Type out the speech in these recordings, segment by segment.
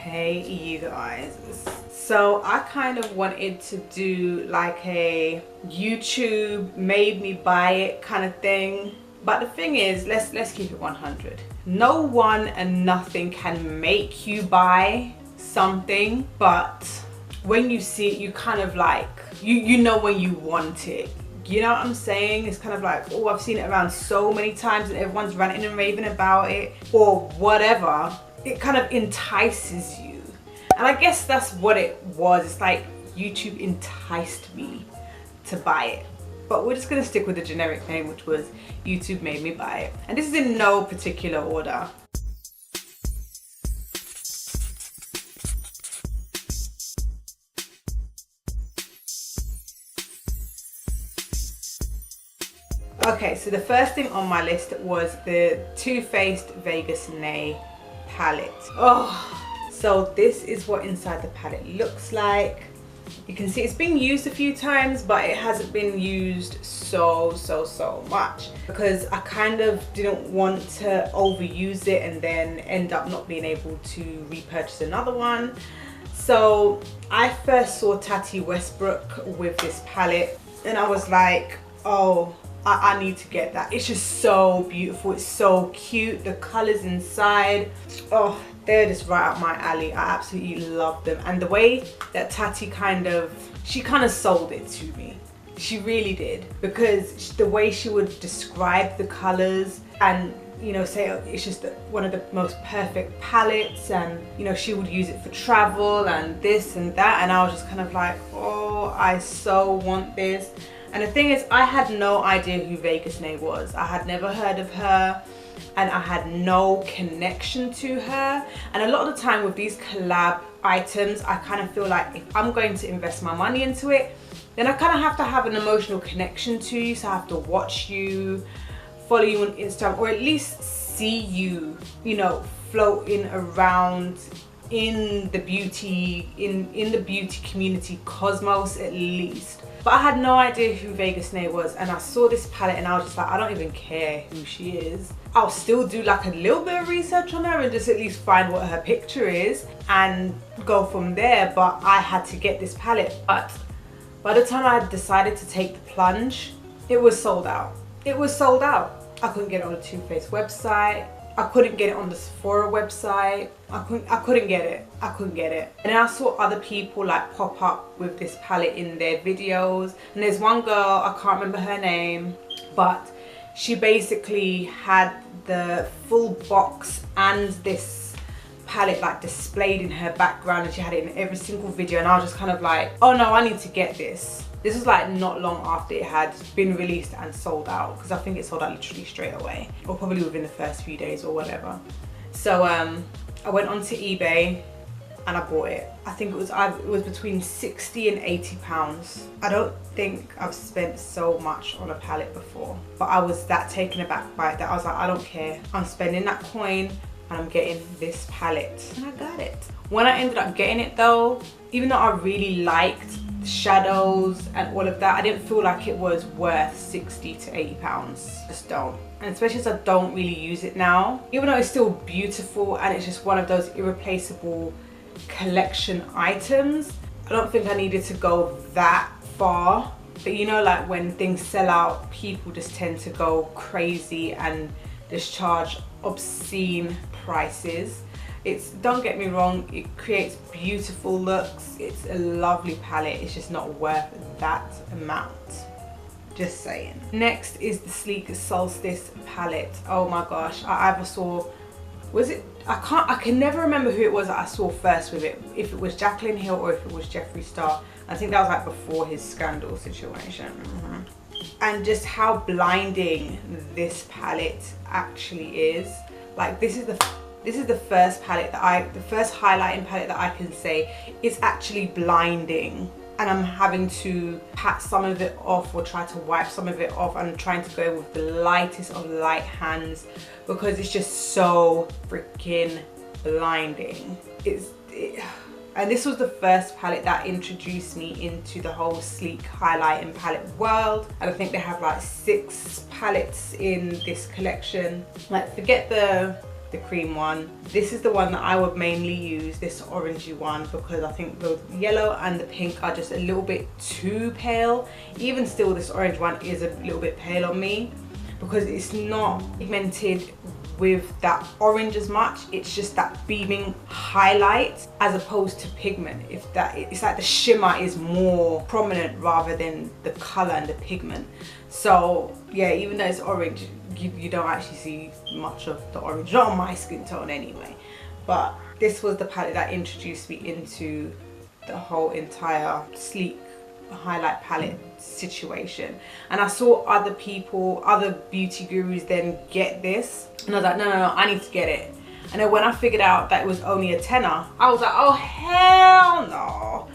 Hey you guys, so I kind of wanted to do like a YouTube made me buy it kind of thing, but the thing is, let's keep it 100. No one and nothing can make you buy something, but when you see it, you kind of like you know when you want it. You know what I'm saying? It's kind of like, oh, I've seen it around so many times and everyone's ranting and raving about it or whatever. It kind of entices you. And I guess that's what it was. It's like YouTube enticed me to buy it. But we're just gonna stick with the generic name, which was YouTube made me buy it. And this is in no particular order. Okay, so the first thing on my list was the Too Faced Vegas Nay palette. Oh, so this is what inside the palette looks like. You can see it's been used a few times, but it hasn't been used so much because I kind of didn't want to overuse it and then end up not being able to repurchase another one. So I first saw Tati Westbrook with this palette and I was like, oh, I need to get that. It's just so beautiful. It's so cute. The colors inside, oh, they're just right up my alley. I absolutely love them. And the way that Tati she kind of sold it to me. She really did, because the way she would describe the colors and, you know, say, oh, it's just one of the most perfect palettes, and, you know, she would use it for travel and this and that, and I was just kind of like, oh, I so want this. And the thing is, I had no idea who Vegas Nay was. I had never heard of her and I had no connection to her. And a lot of the time with these collab items, I kind of feel like if I'm going to invest my money into it, then I kind of have to have an emotional connection to you. So I have to watch you, follow you on Instagram, or at least see you, you know, floating around in the beauty, in the beauty community cosmos at least. But I had no idea who Vegas Nay was, and I saw this palette and I was just like, I don't even care who she is. I'll still do like a little bit of research on her and just at least find what her picture is and go from there. But I had to get this palette. But by the time I decided to take the plunge, it was sold out. It was sold out. I couldn't get it on the Too Faced website. I couldn't get it on the Sephora website. I couldn't get it. I couldn't get it. And then I saw other people like pop up with this palette in their videos. And there's one girl, I can't remember her name, but she basically had the full box and this palette like displayed in her background, and she had it in every single video, and I was just kind of like, oh no, I need to get this. This was like not long after it had been released and sold out, because I think it sold out literally straight away, or probably within the first few days or whatever. So I went onto eBay and I bought it. I think it was between 60 and 80 pounds. I don't think I've spent so much on a palette before, but I was that taken aback by it that I was like, I don't care. I'm spending that coin and I'm getting this palette, and I got it. When I ended up getting it though, even though I really liked shadows and all of that, I didn't feel like it was worth 60 to 80 pounds. Just don't. And especially as I don't really use it now, even though it's still beautiful and it's just one of those irreplaceable collection items, I don't think I needed to go that far. But you know, like when things sell out, people just tend to go crazy and just charge obscene prices. Don't get me wrong, it creates beautiful looks, it's a lovely palette, it's just not worth that amount. Just saying. Next is the Sleekest Solstice palette. Oh my gosh, I either saw, was it, I can never remember who it was that I saw first with it, if it was Jaclyn Hill or if it was Jeffree Star. I think that was like before his scandal situation. And just how blinding this palette actually is. Like this is the first palette that the first highlighting palette that I can say is actually blinding, and I'm having to pat some of it off or try to wipe some of it off, and trying to go with the lightest of light hands because it's just so freaking blinding. And this was the first palette that introduced me into the whole sleek highlighting palette world. And I think they have like 6 palettes in this collection. Like forget the the cream one. This is the one that I would mainly use, this orangey one, because I think the yellow and the pink are just a little bit too pale. Even still, this orange one is a little bit pale on me because it's not pigmented with that orange as much. It's just that beaming highlight as opposed to pigment. It's like the shimmer is more prominent rather than the color and the pigment. So yeah, even though it's orange, you don't actually see much of the orange, not on my skin tone anyway. But this was the palette that introduced me into the whole entire sleek highlight palette situation. And I saw other people, other beauty gurus then get this, and I was like, no, I need to get it. And then when I figured out that it was only a tenner, I was like, oh hell no,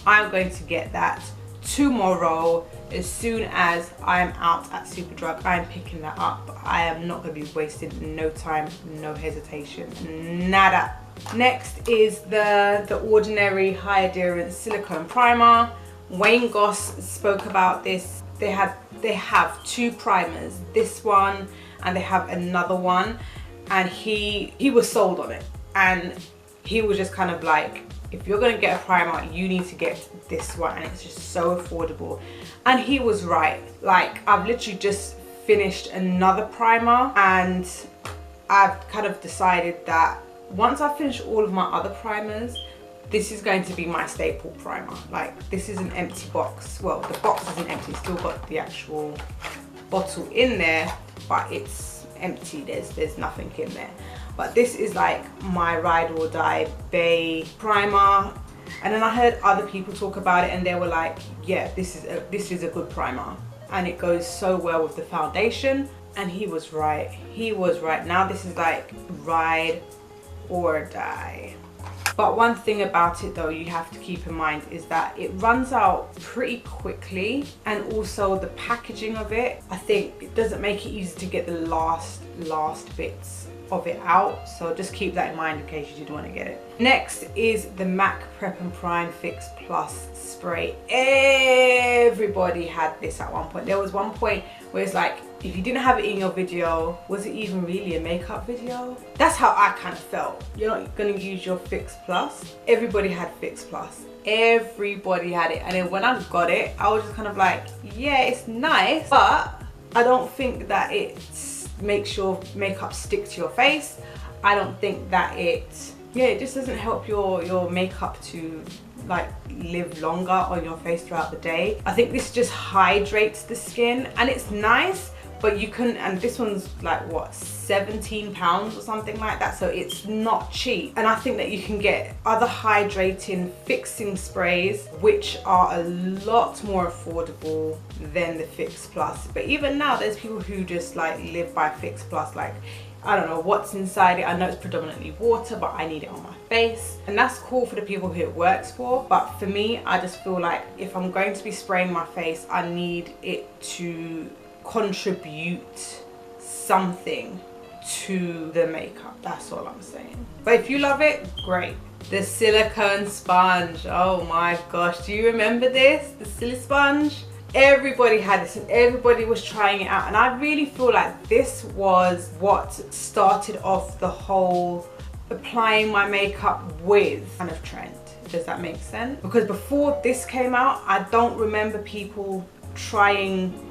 I'm going to get that tomorrow. As soon as I'm out at Superdrug, I'm picking that up. I am not going to be wasting no time, no hesitation, nada. Next is the Ordinary High Adherence Silicone Primer. Wayne Goss spoke about this. They have two primers, this one and they have another one, and he was sold on it, and he was just kind of like, if you're gonna get a primer, you need to get this one, and it's just so affordable. And he was right. Like, I've literally just finished another primer, and I've kind of decided that once I finish all of my other primers, this is going to be my staple primer. Like, this is an empty box. Well, the box isn't empty, it's still got the actual bottle in there, but it's empty. There's nothing in there. But this is like my ride or die Bay primer. And then I heard other people talk about it, and they were like, yeah, this is a good primer, and it goes so well with the foundation. And he was right. He was right. Now this is like ride or die. But one thing about it though, you have to keep in mind is that it runs out pretty quickly, and also the packaging of it, I think it doesn't make it easy to get the last bits of it out. So just keep that in mind in case you did want to get it. Next is the MAC Prep and Prime Fix Plus spray. Everybody had this at one point. There was one point where it's like, if you didn't have it in your video, was it even really a makeup video? That's how I kind of felt. You're not gonna use your Fix Plus. Everybody had Fix Plus. Everybody had it. And then when I got it, I was just kind of like, yeah, it's nice, but I don't think that it makes your makeup stick to your face. I don't think that it just doesn't help your makeup to like live longer on your face throughout the day. I think this just hydrates the skin, and it's nice, but you can, and this one's like what, £17 or something like that, so it's not cheap. And I think that you can get other hydrating fixing sprays which are a lot more affordable than the Fix Plus. But even now there's people who just like live by Fix Plus. Like, I don't know what's inside it. I know it's predominantly water, but I need it on my face, and that's cool for the people who it works for. But for me, I just feel like if I'm going to be spraying my face, I need it to contribute something to the makeup. That's all I'm saying. But if you love it, great. The Silicone Sponge, oh my gosh, do you remember this? The Silly Sponge? Everybody had this and everybody was trying it out, and I really feel like this was what started off the whole applying my makeup with kind of trend. Does that make sense? Because before this came out, I don't remember people trying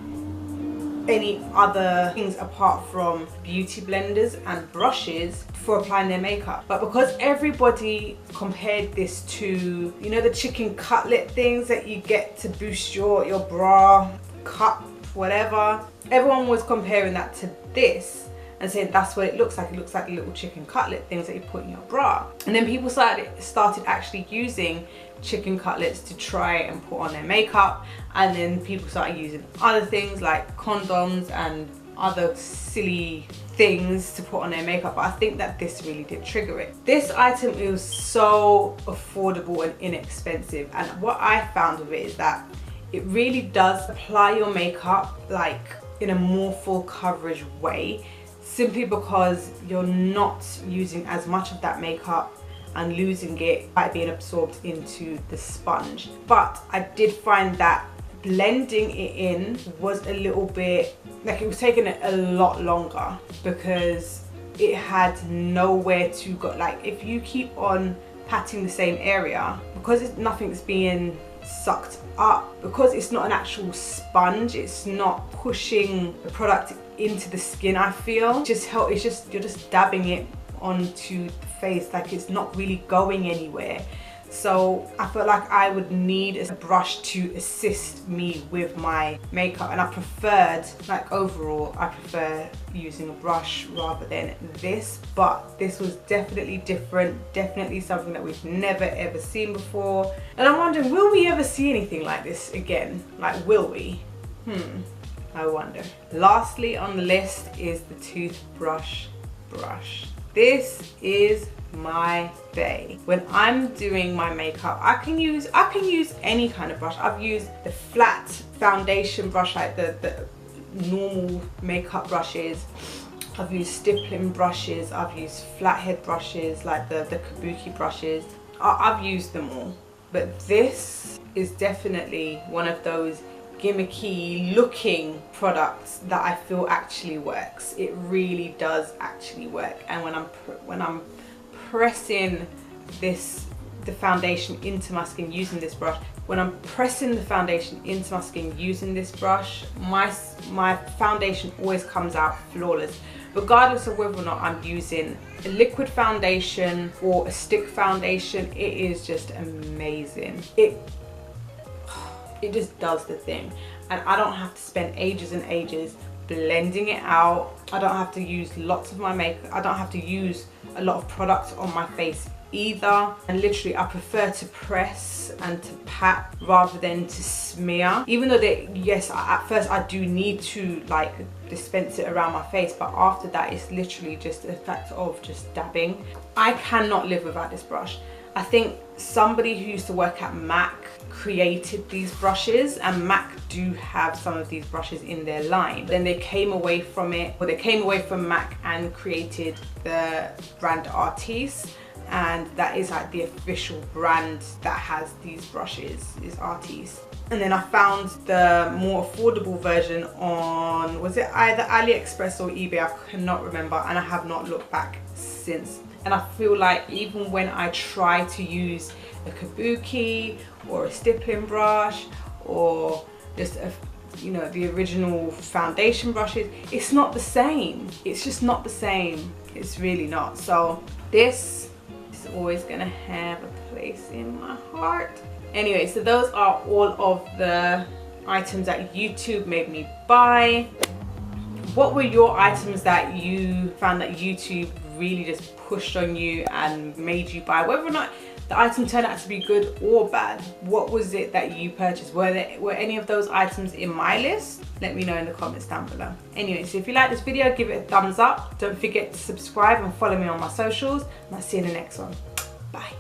any other things apart from beauty blenders and brushes for applying their makeup. But because everybody compared this to, you know, the chicken cutlet things that you get to boost your bra cup, whatever, everyone was comparing that to this and saying that's what it looks like. It looks like the little chicken cutlet things that you put in your bra. And then people started actually using chicken cutlets to try and put on their makeup, and then people started using other things like condoms and other silly things to put on their makeup. But I think that this really did trigger it. This item is so affordable and inexpensive, and what I found of it is that it really does apply your makeup like in a more full coverage way, simply because you're not using as much of that makeup and losing it by being absorbed into the sponge. But I did find that blending it in was a little bit, like, it was taking a lot longer, because it had nowhere to go. Like if you keep on patting the same area, because nothing's being sucked up, because it's not an actual sponge, it's not pushing the product into the skin, I feel. It's just you're just dabbing it onto the face, like it's not really going anywhere. So I felt like I would need a brush to assist me with my makeup, and I preferred, like overall, I prefer using a brush rather than this. But this was definitely different, definitely something that we've never ever seen before. And I'm wondering, will we ever see anything like this again? Like, will we? I wonder. Lastly on the list is the toothbrush brush. This is my bae. When I'm doing my makeup, I can use any kind of brush. I've used the flat foundation brush, like the normal makeup brushes. I've used stippling brushes. I've used flathead brushes, like the kabuki brushes. I've used them all. But this is definitely one of those gimmicky looking products that I feel actually works. It really does actually work. And when I'm pressing the foundation into my skin using this brush, my foundation always comes out flawless, regardless of whether or not I'm using a liquid foundation or a stick foundation. It is just amazing. It just does the thing, and I don't have to spend ages and ages blending it out. I don't have to use lots of my makeup. I don't have to use a lot of product on my face either. And literally I prefer to press and to pat rather than to smear. Even though yes, at first I do need to like dispense it around my face, but after that it's literally just a fact of just dabbing. I cannot live without this brush. I think somebody who used to work at MAC created these brushes, and MAC do have some of these brushes in their line. Then they came away from it, or they came away from MAC and created the brand Artis, and that is like the official brand that has these brushes, is Artis. And then I found the more affordable version on, was it either AliExpress or eBay? I cannot remember, and I have not looked back since. And I feel like even when I try to use a kabuki or a stippling brush or just the original foundation brushes, it's not the same. It's just not the same. It's really not. So this is always gonna have a place in my heart. Anyway, so those are all of the items that YouTube made me buy. What were your items that you found that YouTube really just pushed on you and made you buy? Whether or not the item turned out to be good or bad, what was it that you purchased? Were any of those items in my list? Let me know in the comments down below. Anyway, so if you like this video, give it a thumbs up. Don't forget to subscribe and follow me on my socials, and I'll see you in the next one. Bye.